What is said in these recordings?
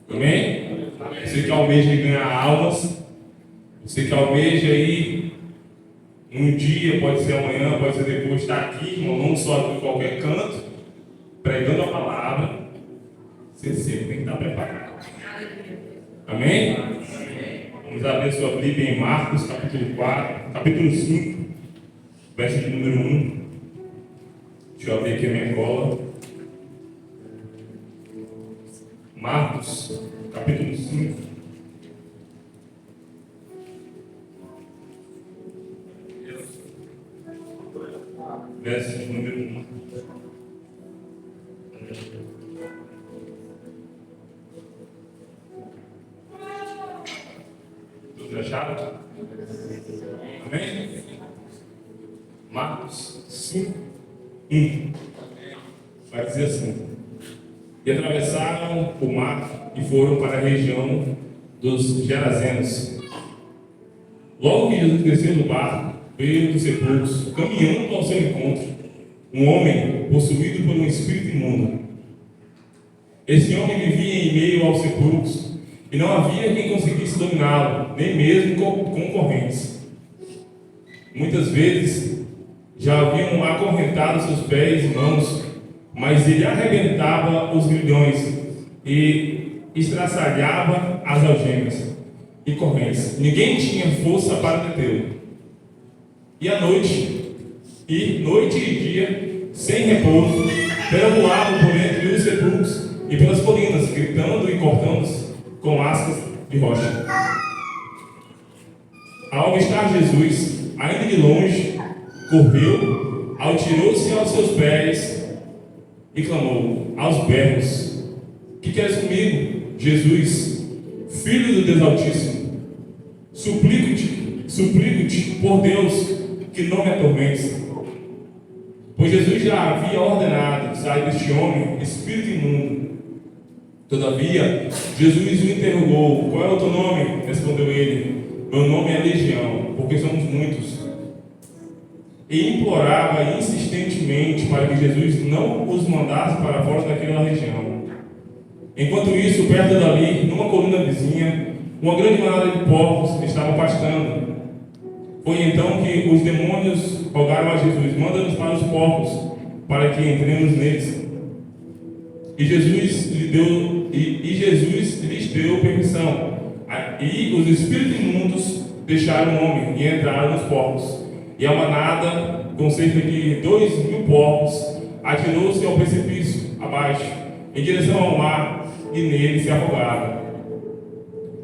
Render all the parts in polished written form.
Amém? Você que almeja ganhar almas, você que almeja aí um dia, pode ser amanhã, pode ser depois, estar aqui, irmão, não só em qualquer canto, pregando a palavra, você sempre tem que estar preparado. Amém? Vamos abrir sua Bíblia em Marcos, capítulo 5, verso de número 1. Deixa eu abrir aqui a minha cola. Marcos, capítulo 5. Verso de número 1. Todos acharam? Amém? Marcos 5, 1. Vai dizer assim: E atravessaram o mar e foram para a região dos Gerazenos. Logo que Jesus desceu do barco, veio dos sepulcros, caminhando ao seu encontro, um homem possuído por um espírito imundo. Esse homem vivia em meio aos sepulcros, e não havia quem conseguisse dominá-lo, nem mesmo com correntes. Muitas vezes já haviam acorrentado seus pés e mãos, mas ele arrebentava os grilhões e estraçalhava as algemas e correntes. Ninguém tinha força para detê-lo. E à noite e dia, sem repouso, perambulava por entre os sepulcros e pelas colinas, gritando e cortando com ascas de rocha. Ao avistar Jesus, ainda de longe, correu, atirou-se aos seus pés e clamou aos berros: Que queres comigo, Jesus, Filho do Deus Altíssimo? Suplico-te, por Deus, que não me atormentes. Pois Jesus já havia ordenado que saia deste homem espírito imundo. Todavia, Jesus o interrogou: Qual é o teu nome? Respondeu ele: Meu nome é Legião, porque somos muitos. E implorava insistentemente para que Jesus não os mandasse para fora daquela região. Enquanto isso, perto dali, numa colina vizinha, uma grande manada de porcos estava pastando. Foi então que os demônios rogaram a Jesus: Manda-nos para os porcos, para que entremos neles. E Jesus lhes deu permissão. E os espíritos imundos deixaram o homem e entraram nos porcos. E a manada, com cerca de 2.000 porcos, atirou-se ao precipício abaixo, em direção ao mar, e nele se afogaram.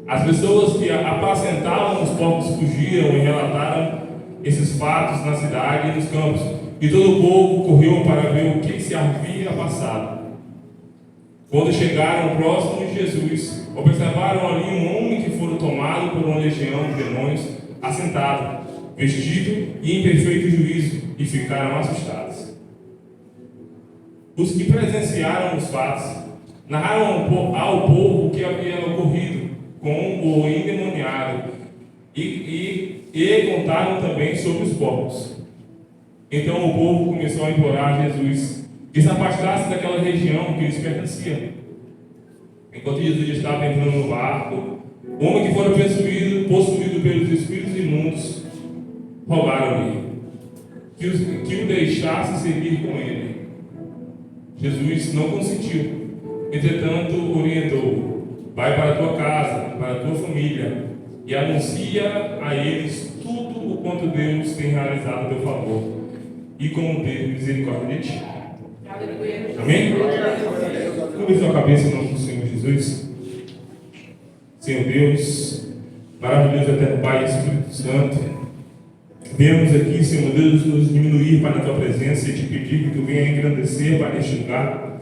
As pessoas que apacentavam os porcos fugiram e relataram esses fatos na cidade e nos campos, e todo o povo correu para ver o que se havia passado. Quando chegaram próximo de Jesus, observaram ali um homem que fora tomado por uma legião de demônios, assentado, vestido e em perfeito juízo, e ficaram assustados. Os que presenciaram os fatos narraram ao povo o que havia ocorrido com o endemoniado e contaram também sobre os porcos. Então o povo começou a implorar a Jesus que se afastasse daquela região que lhes pertencia. Enquanto Jesus estava entrando no barco, o homem que fora possuído pelos espíritos imundos, rogaram-lhe que o deixasse seguir com ele. Jesus não consentiu. Entretanto, orientou: Vai para a tua casa, para a tua família, e anuncia a eles tudo o quanto Deus tem realizado a teu favor, e como teve misericórdia de ti. Amém? Curve sua cabeça em nome do Senhor Jesus. Senhor Deus, maravilhoso eterno Pai, Espírito Santo, viemos aqui, Senhor Deus, nos diminuir para a tua presença e te pedir que tu venha engrandecer para este lugar.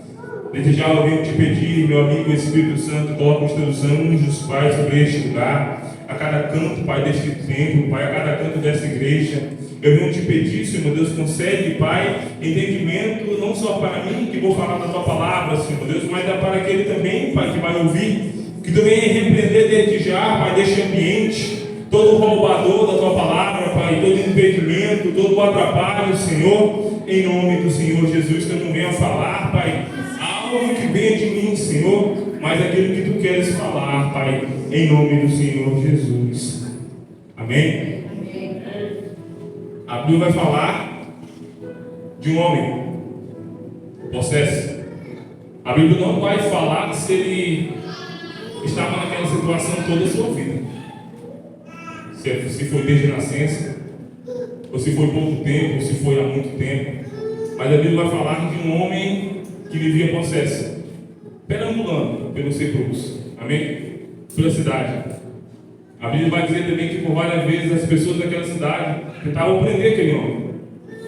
Desde já eu venho te pedir, meu amigo Espírito Santo, coloca os teus anjos, Pai, sobre este lugar, a cada canto, Pai, deste templo, Pai, a cada canto desta igreja. Eu venho te pedir, Senhor Deus, concede, Pai, entendimento não só para mim, que vou falar da tua palavra, Senhor Deus, mas para aquele também, Pai, que vai ouvir, que tu venha repreender desde já, Pai, deste ambiente, todo roubador da tua palavra, Pai, todo impedimento, todo atrapalho, Senhor, em nome do Senhor Jesus, que eu não venha falar, Pai, algo algo que venha de mim, Senhor, mas aquilo que tu queres falar, Pai, em nome do Senhor Jesus. Amém? A Bíblia vai falar de um homem possesso. A Bíblia não vai falar se ele estava naquela situação toda a sua vida. Se foi desde a nascença, ou se foi pouco tempo, ou se foi há muito tempo. Mas a Bíblia vai falar de um homem que vivia possesso, perambulando pelos sepulcros. Amém? Pela cidade. A Bíblia vai dizer também que por várias vezes as pessoas daquela cidade tentavam prender aquele homem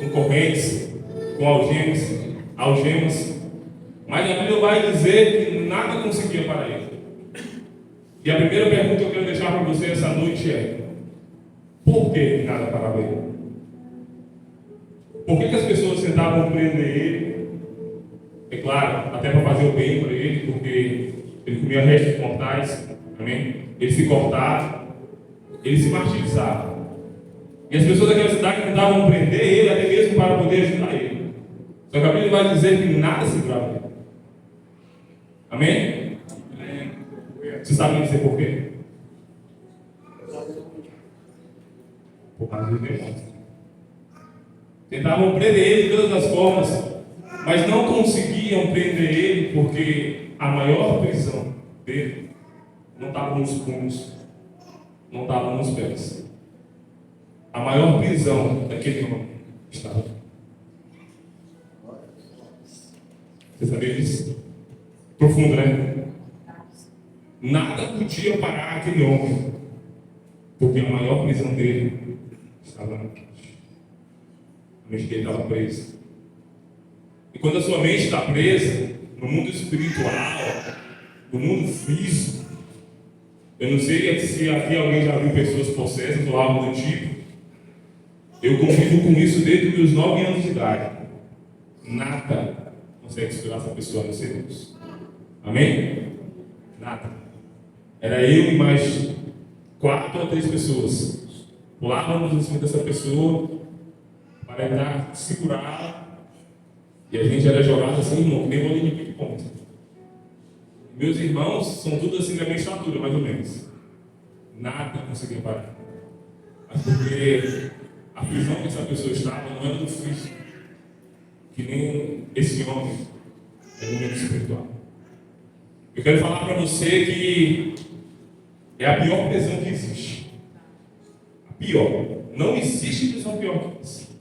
com correntes, com algemas. Mas a Bíblia vai dizer que nada conseguia parar ele. E a primeira pergunta que eu quero deixar para você essa noite é: por que nada parava ele? Por que as pessoas tentavam prender ele? É claro, até para fazer o bem para ele, porque ele comia restos mortais, amém? Ele se cortava, ele se martirizava. E as pessoas daquela cidade tentavam prender ele até mesmo para poder ajudar ele. Só que a Bíblia vai dizer que nada segurava ele. Amém? Você sabe dizer por quê? Por causa dos demônios. Tentavam prender ele de todas as formas, mas não conseguiam prender ele porque a maior prisão dele não estava nos punhos, não estava nos pés. A maior prisão daquele homem estava. Você sabia disso? Profundo, né? Nada podia parar aquele homem, porque a maior prisão dele estava na mente. A mente dele estava presa. E quando a sua mente está presa, no mundo espiritual, no mundo físico, eu não sei se aqui alguém já viu pessoas possessas ou algo do tipo. Eu convivo com isso desde os meus 9 anos de idade. Nada consegue segurar essa pessoa, a não ser Deus. Amém? Nada. Era eu e mais 4 ou 3 pessoas. Pulávamos em cima dessa pessoa para tentar segurá-la. E a gente era jogado assim, irmão, nem bolinha de pique-ponto. Meus irmãos são tudo assim da minha estatura, mais ou menos. Nada conseguia parar. Mas porque a prisão que essa pessoa estava não era do físico, que nem esse homem é do mundo espiritual. Eu quero falar para você que é a pior prisão que existe. A pior. Não existe prisão pior que essa.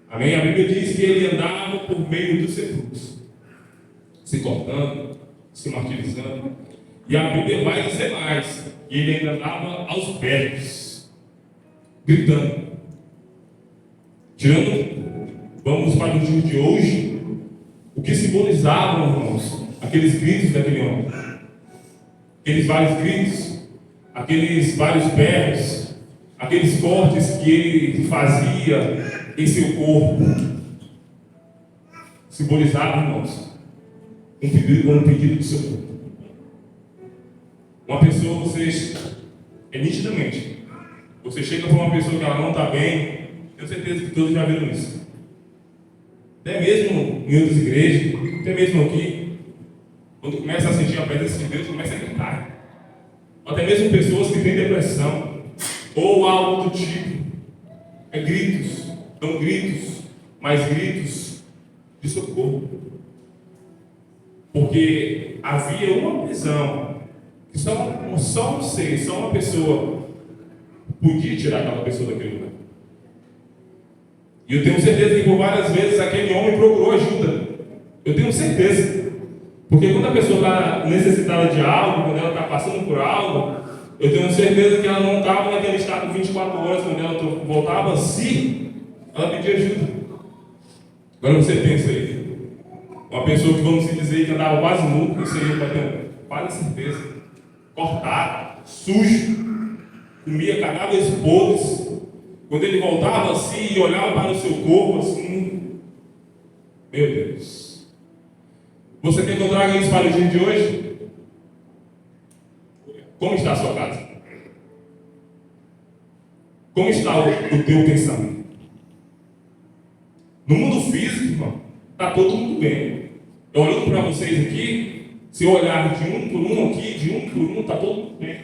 Amém? A Bíblia diz que ele andava por meio dos sepulcros, se cortando, se martirizando. E a Bíblia vai dizer mais, que ele ainda andava aos berros, gritando. Vamos para o dia de hoje, o que simbolizavam, irmãos, aqueles gritos daquele homem. Aqueles vários gritos, aqueles vários berros, aqueles cortes que ele fazia em seu corpo, simbolizavam, irmãos, um pedido do seu corpo. Uma pessoa, nitidamente, você chega para uma pessoa que ela não está bem, tenho certeza que todos já viram isso. Até mesmo em outras igrejas, até mesmo aqui, quando começa a sentir a presença de Deus, começa a gritar. Até mesmo pessoas que têm depressão, ou algo do tipo, gritos, não gritos, mas gritos de socorro. Porque havia uma prisão que só uma pessoa podia tirar aquela pessoa daquele lugar. E eu tenho certeza que por várias vezes aquele homem procurou ajuda. Eu tenho certeza. Porque quando a pessoa está necessitada de algo, quando ela está passando por algo, eu tenho certeza que ela não estava naquele estado 24 horas, quando ela voltava, se ela pedia ajuda. Agora você pensa aí. Uma pessoa que, vamos dizer, que andava quase nu, isso aí eu tenho quase certeza. Cortado, sujo, comia cadáveres podres. Quando ele voltava assim e olhava para o seu corpo assim, meu Deus. Você quer que eu traga isso para o dia de hoje? Como está a sua casa? Como está o teu pensamento? No mundo físico, irmão, está todo mundo bem. Eu olhando para vocês aqui, se eu olhar de um por um aqui, de um por um, está todo mundo bem.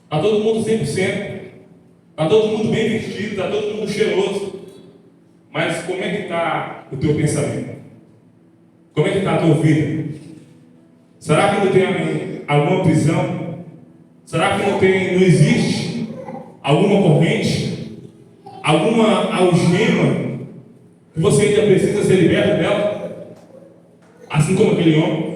Está todo mundo 100%. Está todo mundo bem vestido, está todo mundo cheiroso. Mas como é que está o teu pensamento? Como é que está a tua vida? Será que não tem alguma prisão? Será que não existe alguma corrente? Alguma algema que você ainda precisa ser liberto dela? Assim como aquele homem.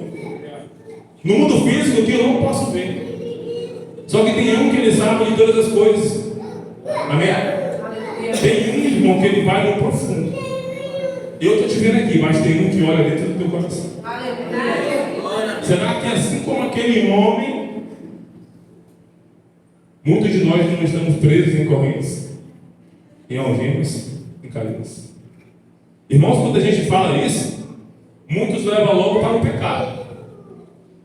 No mundo físico que eu não posso ver. Só que tem um que ele sabe de todas as coisas. Amém? Tem um, irmão, que ele vai no profundo. Eu estou te vendo aqui, mas tem um que olha dentro do teu coração. Será que assim como aquele homem, muitos de nós não estamos presos em correntes, em algemas, em cadeias? Irmãos, quando a gente fala isso, muitos levam logo para o pecado.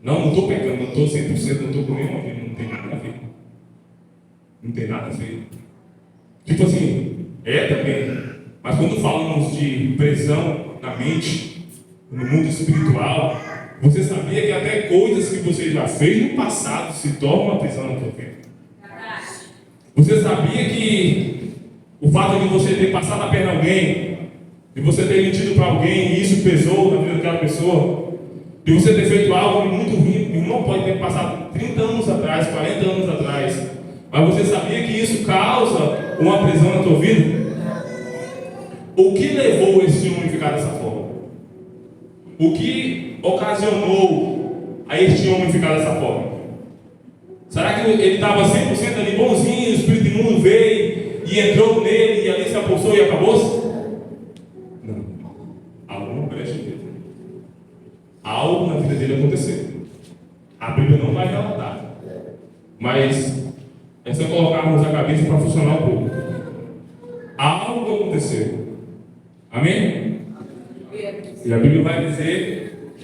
Não estou pecando, não estou 100%, não estou com nenhuma vida, não tem nada a ver. Não tem nada a ver. Tipo assim, também. Mas quando falamos de prisão na mente, no mundo espiritual, você sabia que até coisas que você já fez no passado se tornam uma prisão na tua vida? Você sabia que o fato de você ter passado a perna a alguém, de você ter mentido para alguém e isso pesou na vida daquela pessoa, de você ter feito algo muito ruim, irmão, pode ter passado 30 anos atrás, 40 anos atrás, mas você sabia que isso causa uma prisão na tua vida? O que levou esse homem a ficar dessa forma? O que ocasionou a este homem ficar dessa forma? Será que ele estava 100% ali bonzinho, o espírito imundo veio e entrou nele e ali se apossou e acabou-se? Não. Alguma brecha dele. Algo na vida dele aconteceu. A Bíblia não vai relatar. Mas é só colocarmos a cabeça para funcionar um pouco. Algo aconteceu. Amém? E a Bíblia vai dizer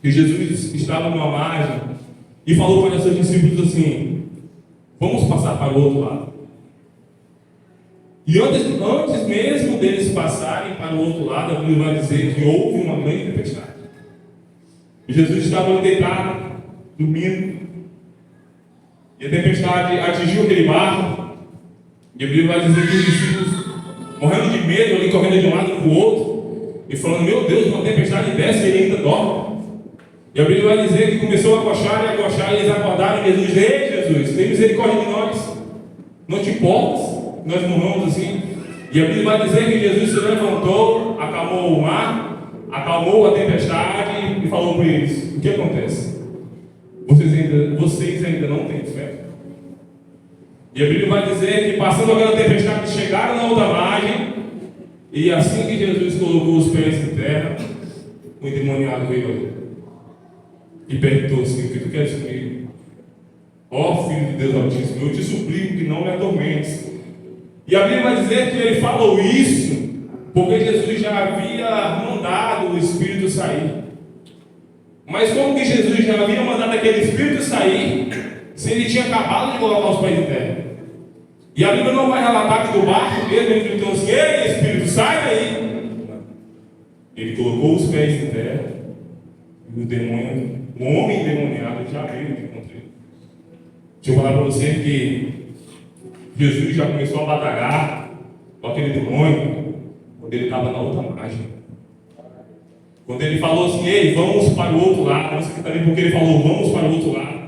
que Jesus estava numa margem e falou para os seus discípulos assim: vamos passar para o outro lado. E antes mesmo deles passarem para o outro lado, a Bíblia vai dizer que houve uma grande tempestade. E Jesus estava deitado, dormindo, e a tempestade atingiu aquele barco. E a Bíblia vai dizer que os discípulos, morrendo de medo, ali correndo de um lado para o outro, e falando: meu Deus, uma tempestade desce e ele ainda dorme. E a Bíblia vai dizer que começou a agochar, e eles acordaram e Jesus: ei Jesus, tem misericórdia de nós, não te importas, nós morramos assim. E a Bíblia vai dizer que Jesus se levantou, acalmou o mar, acalmou a tempestade e falou para eles: o que acontece? Vocês ainda não têm fé? E a Bíblia vai dizer que passando aquela tempestade, chegaram na outra margem, e assim que Jesus colocou os pés em terra, o endemoniado veio ali e perguntou assim: o que tu queres comigo? Ó Filho de Deus Altíssimo, eu te suplico que não me atormentes. E a Bíblia vai dizer que ele falou isso porque Jesus já havia mandado o Espírito sair. Mas como que Jesus já havia mandado aquele Espírito sair se ele tinha acabado de colocar os pés em terra? E a Bíblia não vai relatar que do barco mesmo ele gritou assim: ei Espírito, sai daí! Ele colocou os pés em terra e o homem endemoniado já veio de encontro. Deixa eu falar para você que Jesus já começou a batalhar com aquele demônio quando ele estava na outra margem. Quando ele falou assim: ei, vamos para o outro lado. Você que está vendo porque ele falou vamos para o outro lado?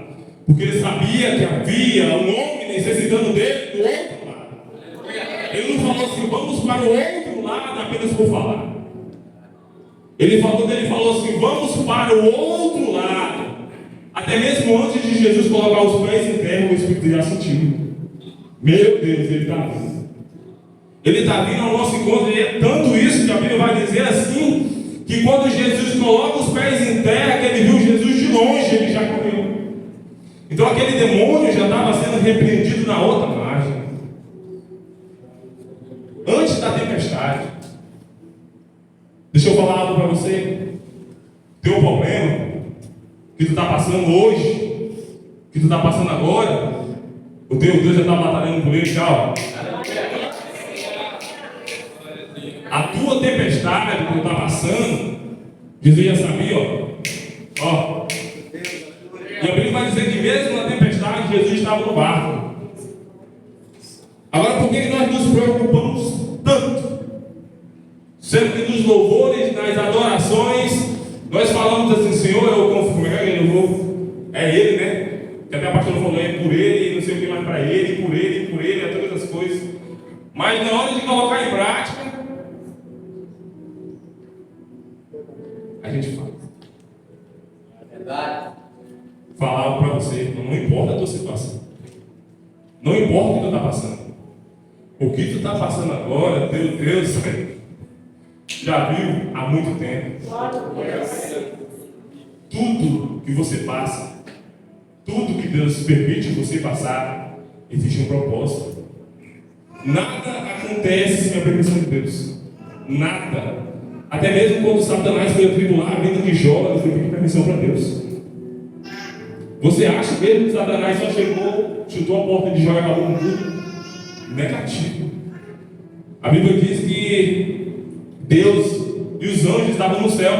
Porque ele sabia que havia um homem necessitando dele do outro lado. Ele não falou assim: vamos para o outro lado apenas por falar. Ele falou assim: vamos para o outro lado. Até mesmo antes de Jesus colocar os pés em terra, o Espírito já sentiu. Meu Deus, ele está vindo. Ele está vindo ao nosso encontro, e é tanto isso que a Bíblia vai dizer assim, que quando Jesus coloca os pés em terra, que ele viu Jesus de longe, ele já correu. Então aquele demônio já estava sendo repreendido na outra margem. Antes da tempestade. Deixa eu falar algo para você. Teu problema que tu está passando hoje, que tu está passando agora, o teu Deus já está batalhando por ele, tchau. A tua tempestade que tu está passando, Jesus já sabia, ó. E a Bíblia vai dizer que mesmo na tempestade, Jesus estava no barco. Agora, por que nós nos preocupamos tanto? Sendo que nos louvores, nas adorações, nós falamos assim: Senhor, eu confio, eu vou. É Ele, né? Que até a pastora falou, é por Ele, não sei o que mais para Ele, por Ele, é todas as coisas. Mas na hora de colocar em prática, a gente fala. É verdade. Falava para você, não importa a tua situação. Não importa o que tu está passando. O que tu está passando agora, teu Deus já viu há muito tempo. Tudo que você passa, tudo que Deus permite você passar, existe um propósito. Nada acontece sem a permissão de Deus. Nada. Até mesmo quando Satanás foi atribular a vida de Jó, ele foi pedir permissão para Deus. Você acha mesmo que Satanás só chegou, chutou a porta de Jó e acabou com tudo? Negativo. A Bíblia diz que Deus e os anjos estavam no céu.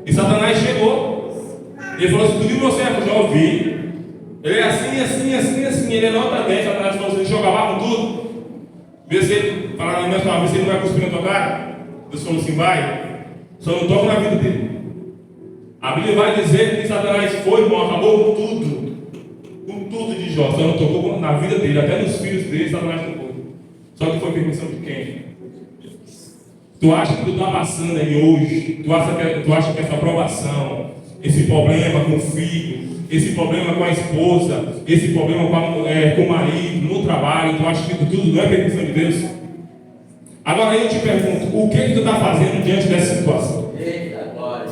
E Satanás chegou. Ele falou assim: tu viu meu servo Jó? Vi. Ele é assim. Ele é nota 10. Satanás falou assim: deixa eu acabar com tudo. Vê se ele, falar na minha palavra, vê se ele não vai cuspir na tua cara. Deus falou assim: vai. Só não toca na vida dele. A Bíblia vai dizer que Satanás foi, irmão, acabou com tudo. Com tudo de Jó. Só não tocou na vida dele, até nos filhos dele, Satanás tocou. Só que foi permissão de quem? Tu acha que tu está passando aí hoje? Tu acha que essa aprovação, esse problema com o filho, esse problema com a esposa, esse problema com o marido, no trabalho, tu acha que tudo não é permissão de Deus? Agora eu te pergunto, o que tu está fazendo diante dessa situação? Eita, glória.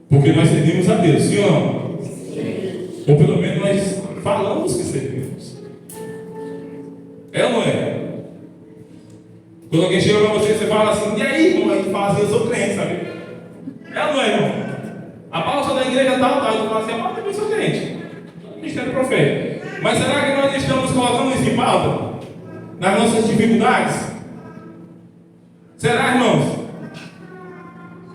Porque nós servimos a Deus, sim ou não? Sim. Ou pelo menos nós falamos que servimos. É ou não é? Quando alguém chega para você, você fala assim: e aí, irmão? Aí tu fala assim: eu sou crente, sabe? É ou não é, irmão? A Paula sou da igreja tal. Tu fala assim: a Paula também sou crente. Ministério profeta. Mas será que nós estamos colocando isso em pauta? Nas nossas dificuldades? Será, irmãos?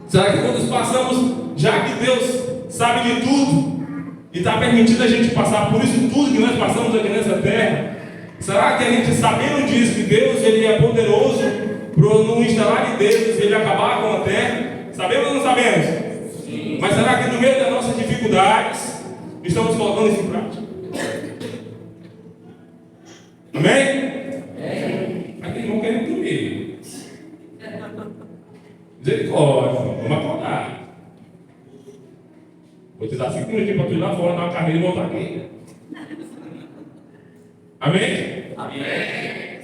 Será que quando passamos, já que Deus sabe de tudo e está permitindo a gente passar por isso tudo que nós passamos aqui nessa terra, será que a gente, sabendo disso, que Deus ele é poderoso para no instalar de Deus ele acabar com a terra? Sabemos ou não sabemos? Sim. Mas será que no meio das nossas dificuldades estamos colocando isso em prática? Amém? Aquele irmão querendo dormir. Misericórdia, vamos acordar. Vou te dar 5 minutinhos para tu ir lá fora, dar uma carreira e voltar aqui. Amém? Amém.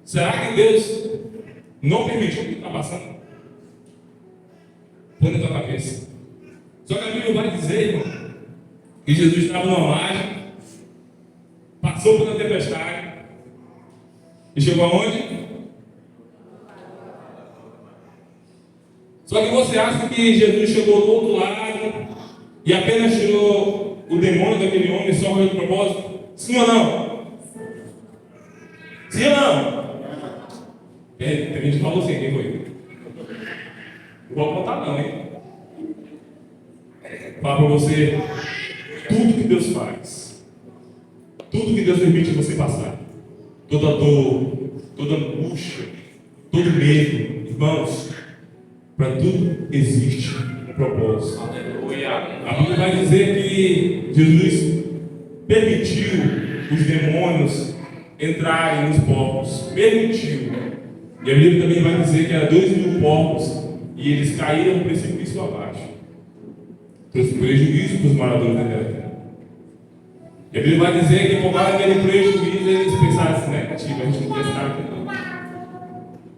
Será que Deus não permitiu o que está passando? Põe na tua cabeça. Só que a Bíblia vai dizer, irmão, que Jesus estava numa margem, passou pela tempestade e chegou aonde? Só que você acha que Jesus chegou do outro lado e apenas tirou o demônio daquele homem só com o propósito? Sim ou não? Sim ou não? Tem gente que falou assim: quem foi? Não vou contar não, hein? Fala para você: tudo que Deus faz, tudo que Deus permite você passar, toda dor, toda angústia, todo medo, irmãos, para tudo existe um propósito. A Bíblia vai dizer que Jesus permitiu os demônios entrarem nos porcos. Permitiu. E a Bíblia também vai dizer que eram 2.000 porcos e eles caíram no precipício abaixo. Trouxe prejuízo para os moradores daquela terra. E a Bíblia vai dizer que por causa daquele prejuízo eles pensaram assim: negativo, a gente não quer estar aqui não.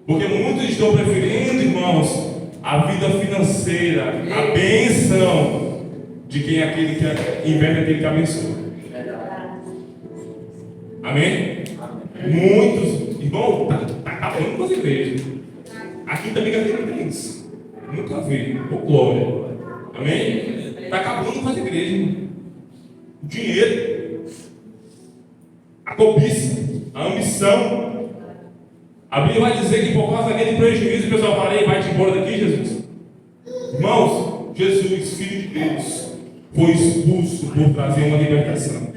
Porque muitos estão preferindo, irmãos, a vida financeira, a bênção de quem é aquele que inverte, aquele que abençoa. Amém? Muitos, irmão, está acabando com as igrejas. Aqui também não tem isso. Nunca vi. Ô glória. Amém? Está acabando com as igrejas. O dinheiro, a cobiça, a ambição. A Bíblia vai dizer que por causa daquele prejuízo, o pessoal fala: ei, vai-te embora daqui, Jesus. Irmãos, Jesus, Filho de Deus, foi expulso por trazer uma libertação.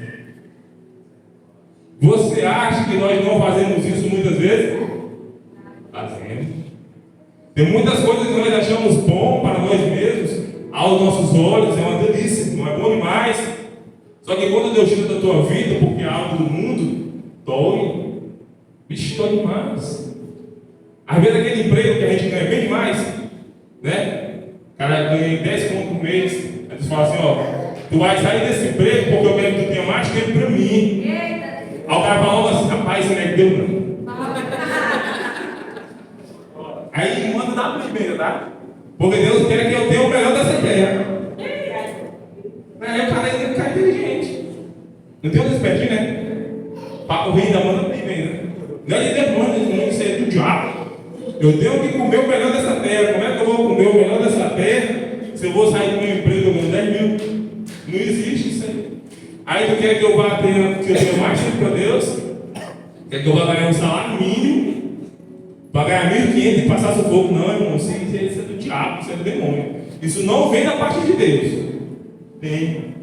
Você acha que nós não fazemos isso muitas vezes? Fazemos. Tem muitas coisas que nós achamos bom para nós mesmos, aos nossos olhos, é uma delícia, não é bom demais. Só que quando Deus tira da tua vida, porque é algo do mundo, dói. Vixe, dói demais. Às vezes aquele emprego que a gente ganha bem demais, né? O cara ganha 10 conto por mês. Aí eles falam assim, ó, tu vai sair desse emprego porque eu quero que tu tenha mais tempo para mim. Aí o cara fala logo assim, rapaz, você não é que deu não. Aí manda dar para primeiro, tá? Porque Deus quer que eu tenha o melhor dessa terra. Aí o cara é inteligente. Não tem outro espertinho, né? Papo ruim da manda primeiro. Não é de demônio, isso é do diabo. Eu tenho que comer o melhor dessa terra. Como é que eu vou comer o melhor dessa terra se eu vou sair do meu emprego ganhando 10 mil? Não existe isso aí. Aí tu quer que eu vá ter, que eu tenha mais tempo para Deus? Quer que eu vá ganhar um salário mínimo para ganhar 1.500 e passar sufoco? Não, irmão, isso é do diabo, isso é do demônio. Isso não vem da parte de Deus. Tem.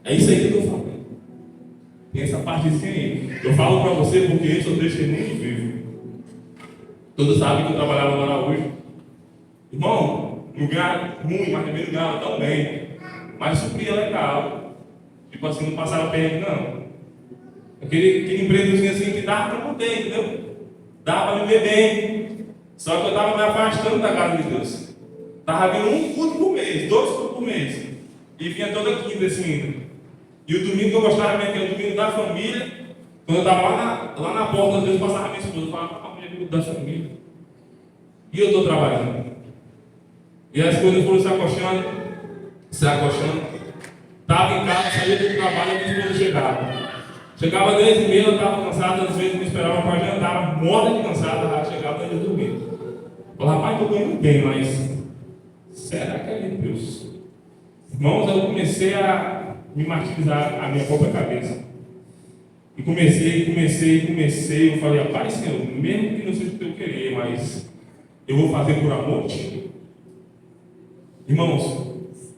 É isso aí que eu estou falando. Tem essa partezinha aí. Eu falo para você porque eu sou testemunho vivo. Todos sabem que eu trabalhava lá na Araújo. Irmão, lugar ruim, mas também lugar tão bem. Mas supria legal. Tipo assim, não passava perto, não. Aquele empreendedozinho assim que dava para poder, entendeu? Dava para viver bem. Só que eu estava me afastando da casa de Deus. Estava vindo um culto por mês, 2 cultos por mês. E vinha toda quinta assim. E o domingo que eu gostava mesmo, que era o domingo da família. Quando eu estava lá na porta, às vezes passava minha esposa, eu falava, família, domingo da família. E eu estou trabalhando. E as coisas foram se acochando. Estava em casa, saía do trabalho e minha esposa chegava. Chegava 10h30, eu estava cansado, às vezes me esperava para jantar, morta de cansada, chegava e eu dormia. Falei, rapaz, estou ganhando bem, mas será que é de Deus? Irmãos, eu comecei a me martirizar a minha própria cabeça. E comecei. Eu falei, rapaz, Senhor, mesmo que não seja o teu querer, mas eu vou fazer por amor de ti. Irmãos,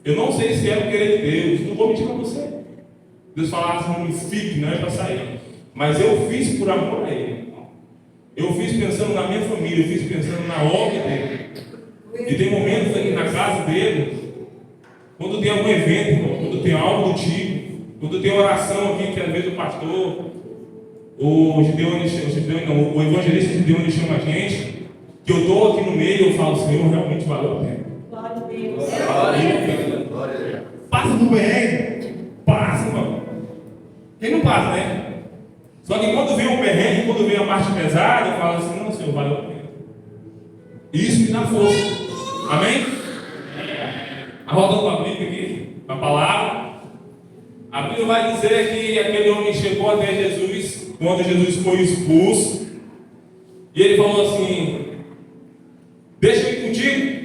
eu não sei se era o querer de Deus, não vou mentir para você. Deus falava assim, não fique, não é para sair. Mas eu fiz por amor a Ele. Eu fiz pensando na minha família, eu fiz pensando na obra dele. E tem momentos aqui na casa dele, quando tem algum evento, irmão, quando tem algo do tipo, quando tem oração aqui, que às vezes o pastor, o evangelista Gideone chama a gente, que eu estou aqui no meio, eu falo, Senhor, realmente valeu a pena. Passa do perrengue, passa, irmão. Quem não passa, né? Só que quando vem o perrengue, quando vem a parte pesada, eu falo assim, não, Senhor, valeu a pena. Isso me dá força. Amém? Voltando para a Bíblia aqui, para a palavra. A Bíblia vai dizer que aquele homem chegou até Jesus, quando Jesus foi expulso, e ele falou assim, deixa eu ir contigo.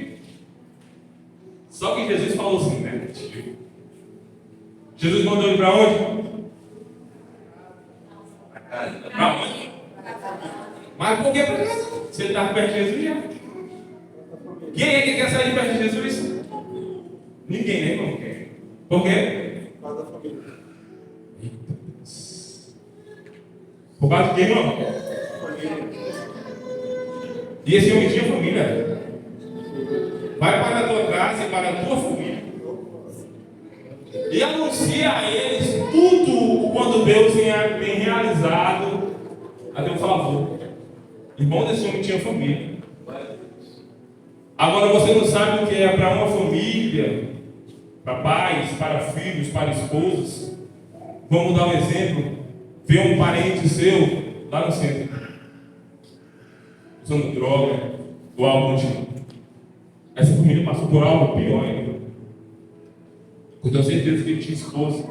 Só que Jesus falou assim, né? Jesus mandou ele para onde? Para onde? Mas por que para casa? Se ele estava perto de Jesus já. Quem é que quer sair perto de Jesus? Ninguém, né, irmão? Por quê? Por causa da família. Por causa de quem, irmão? E esse homem tinha família. Vai para a tua casa e para a tua família. E anuncia a eles tudo quando Deus tem realizado a teu favor. Irmão desse homem tinha família. Agora você não sabe o que é para uma família, para pais, para filhos, para esposas. Vamos dar um exemplo. Ver um parente seu lá no centro, usando droga ou algo do tipo. Essa família passou por algo pior ainda. Eu tenho certeza que ele tinha esposa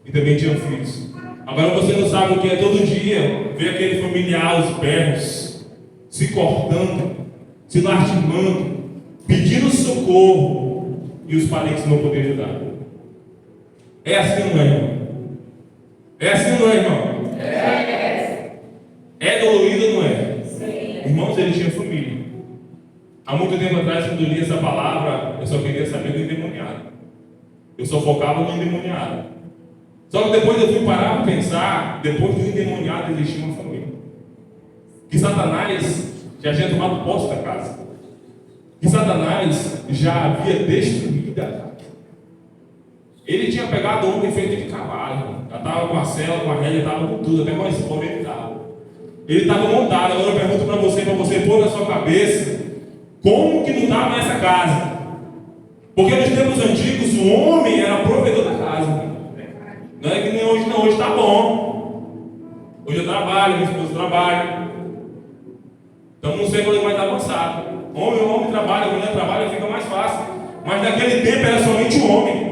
e também tinha filhos. Agora você não sabe o que é todo dia ver aquele familiar aos berros, se cortando, se lastimando, pedindo socorro e os parentes não poderem ajudar. É assim, não é, irmão? É assim, não é, irmão? É dolorido, não é? Sim. Irmãos, ele tinha família. Há muito tempo atrás, quando eu li essa palavra, eu só queria saber do endemoniado. Eu só focava no endemoniado. Só que depois eu fui parar para pensar, depois do endemoniado existia uma família. Que Satanás já tinha tomado posse da casa. Que Satanás já havia destruído a casa. Ele tinha pegado o homem feito de cavalo. Já estava com a cela, com a rédea, estava com tudo, até com a esposa ele estava. Ele estava montado. Agora eu pergunto para você pôr na sua cabeça, como que não estava nessa casa? Porque nos tempos antigos o homem era provedor da casa. Não é que nem hoje não, hoje está bom. Hoje eu trabalho, minha esposa trabalha. Então não sei quando mais avançado. Homem trabalha, mulher trabalha, fica mais fácil. Mas naquele tempo era somente o homem.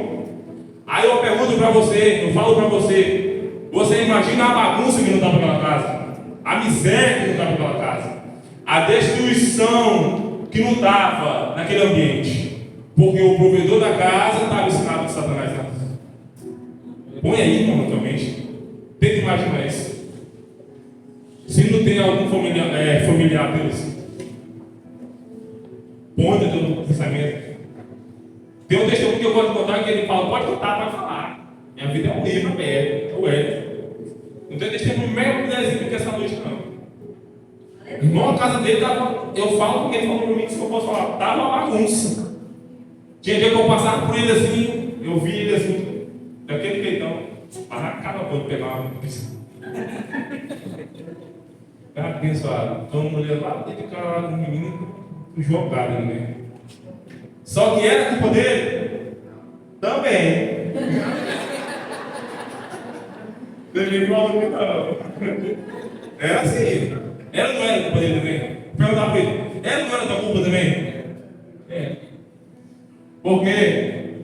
Aí eu pergunto para você, eu falo para você, você imagina a bagunça que não estava naquela casa, a miséria que não estava naquela casa, a destruição que não estava naquele ambiente, porque o provedor da casa estava ensinado de Satanás. Põe aí, irmão, na tua mente. Tenta imaginar isso. Se não tem algum familiar deles, põe no teu pensamento. Tem um testemunho que eu gosto de contar que ele fala, pode contar, pode falar. Minha vida é um livro aberto, é o Hélio. Não tem testemunho melhor do que essa noite, não. Irmão, a casa dele estava, eu falo porque ele falou para mim que se eu posso falar, estava uma bagunça. Tinha dia que eu passava por ele assim, eu vi ele assim, daquele jeitão, arracava quando pegava uma coisa. Cara, abençoado. Então, mulher lá, tem que ficar lá com o menino jogado, né? Só que era culpa dele? Também. Ele falou que não. Era assim. Ela não era culpa dele também? Perguntar para ele. Ela não era tua culpa também? É. Por quê?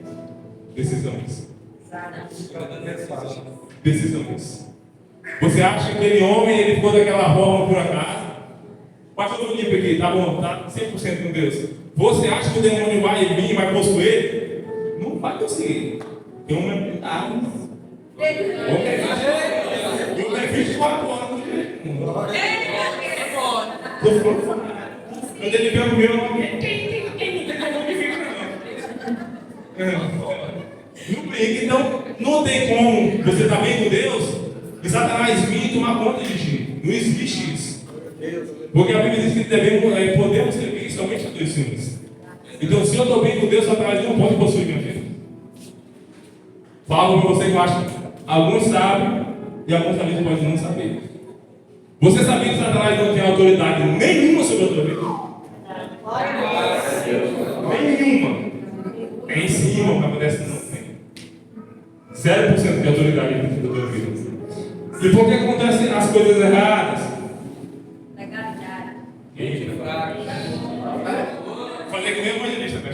Decisões. Decisões. Você acha que aquele homem ele ficou daquela forma por acaso? Pastor Felipe aqui, tá bom, tá 100% com Deus. Você acha que o demônio vai vir e vai possuir ele? Não vai conseguir. Tem um mentalidade. Eu tenho 24 horas. Quando ele vê o meu nome, então, não tem como você estar bem com Deus e Satanás vir e tomar conta de ti. Não existe isso. Porque a Bíblia diz que podemos servir somente a dois senhores. Então, se eu estou bem com Deus, Satanás não pode possuir minha vida. Falo para você que eu acho que alguns sabem e alguns talvez podem não saber. Você sabia que Satanás não tem autoridade nenhuma sobre a tua vida? Nenhuma. É em cima o que acontece não tem. 0% de autoridade dentro da tua vida. E por que acontecem as coisas erradas? Legalidade. Falei que nem evangelista, né?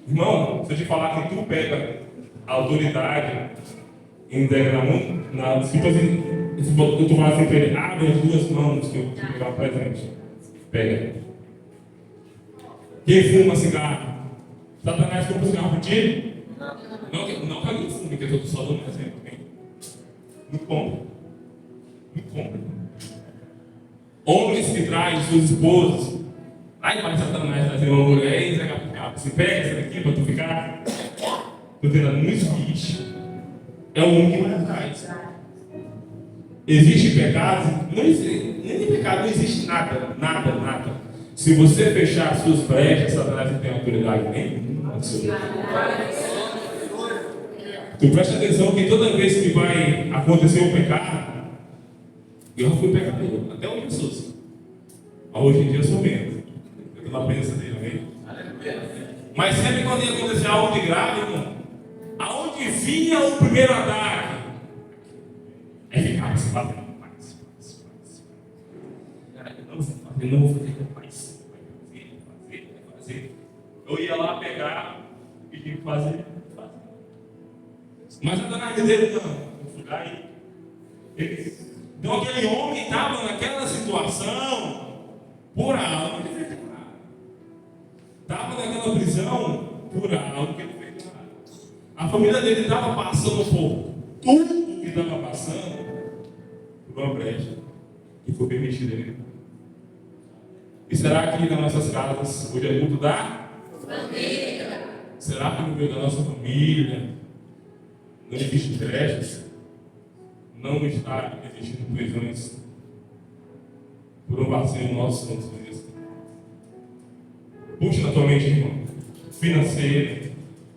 Irmão, se eu te falar que tu pega a autoridade em Degramundo, tipo assim, eu tô falando assim pra ele, abre as duas mãos que eu te pegar o presente. Pega. Quem fuma cigarro? Satanás compra cigarro por ti? Não que alguém fume, que eu estou só dando um exemplo. Não compra. Não compra. Homens que trazem suas esposas, aí para Satanás trazer uma mulher e entregar para o cabo. Você pega essa daqui para tu ficar. Tu tendo não existe. É o homem que mais traz. Existe pecado? Não existe. Nem de pecado, não existe nada. Nada. Se você fechar as suas brechas, Satanás não tem autoridade nenhuma. Tu presta atenção que toda vez que vai acontecer um pecado, eu já fui pecador, até o Jesus. Mas hoje em dia eu sou menos. Eu estou na presença dele, amém? Mas sempre quando ia acontecer algo de grave, irmão, aonde vinha o primeiro ataque, aí ficava se batendo mais. Eu não vou fazer mais. Vai fazer. Eu ia lá pegar e tinha que fazer. Mas Satanás dele não. Eu fui lá e. Então aquele homem estava naquela situação por algo que ele fez errado. Estava naquela prisão por algo que ele fez errado. A família dele estava passando por tudo que estava passando por uma brecha. foi permitido ele entrar. E será que nas nossas casas hoje é culto da família? Será que no meio da nossa família não existe brechas? Não está existindo prisões por um vacilo nosso quanto isso? Puxe na tua mente, irmão. Financeira,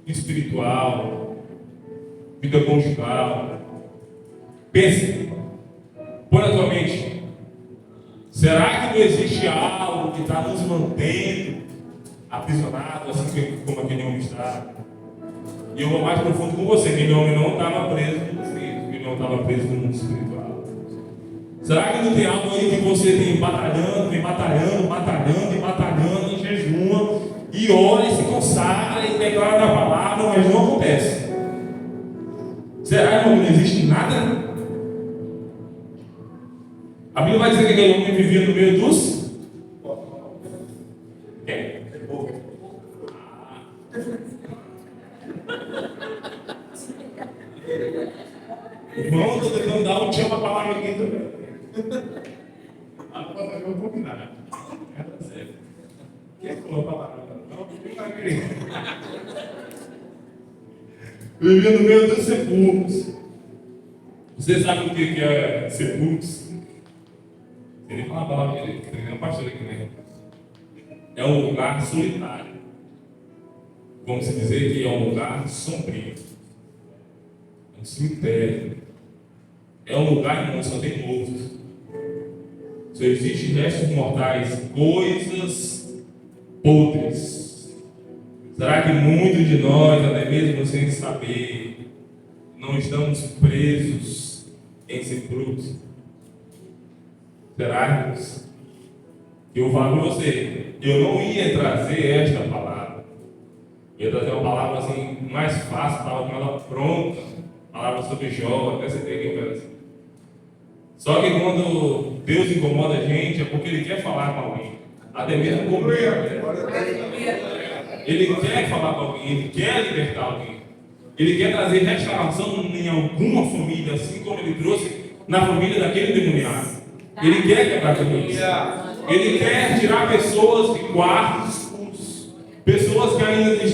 espiritual, vida conjugal. Pense. Põe na tua mente. Será que não existe algo que está nos mantendo aprisionados, assim como aquele homem está? E eu vou mais profundo com você. Aquele homem não estava preso no espírito, ele não estava preso no mundo espiritual. Será que não tem algo aí que você tem batalhando em jejum, e ora e se consagra e declara a palavra, mas não acontece? Será, irmão, que não existe nada? A Bíblia vai dizer que aquele homem vivia no meio dos... Quem? Irmão, estou tentando dar um tchau para a palavra aqui também. Ah, não pode saber combinar. É sério. Quem falou a palavra? Não, não vai querer. Vivia no meio dos sepulcros. Você sabe o que é sepulcros? Ele fala a palavra dele, tem um pastor aqui mesmo. É um lugar solitário. Vamos dizer que é um lugar sombrio. É um cemitério. É um lugar, irmão, só tem mortos. Só existem restos mortais, coisas podres. Será que muitos de nós, até mesmo sem saber, não estamos presos em sepulcros? Será, irmãos? Eu falo para você, eu não ia trazer esta palavra. Eu ia trazer uma palavra assim, mais fácil, estava com ela pronta. Palavra sobre Jó, até você ter aqui um pedacinho. Só que quando Deus incomoda a gente, é porque Ele quer falar com alguém. Até mesmo comigo. Né? Ele quer falar com alguém, Ele quer libertar alguém. Ele quer trazer restauração em alguma família, assim como Ele trouxe na família daquele demoniado. Ele quer quebrar tudo isso. Ele quer tirar pessoas de quartos escuros, pessoas que ainda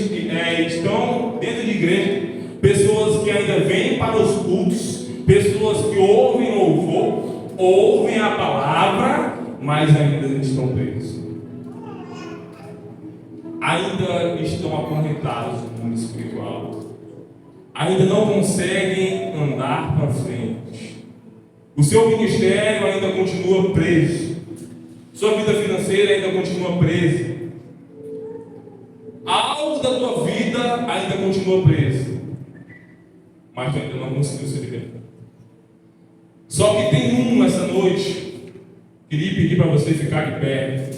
estão dentro de igreja, pessoas que ainda vêm para os cultos, pessoas que ouvem louvor, ouvem a palavra, mas ainda estão presos. Ainda estão acorrentados no mundo espiritual. Ainda não conseguem andar para frente. O seu ministério ainda continua preso. Sua vida financeira ainda continua presa. Algo da tua vida ainda continua preso. Mas tu ainda não conseguiu se libertar. Só que tem essa noite. Queria pedir para você ficar de pé.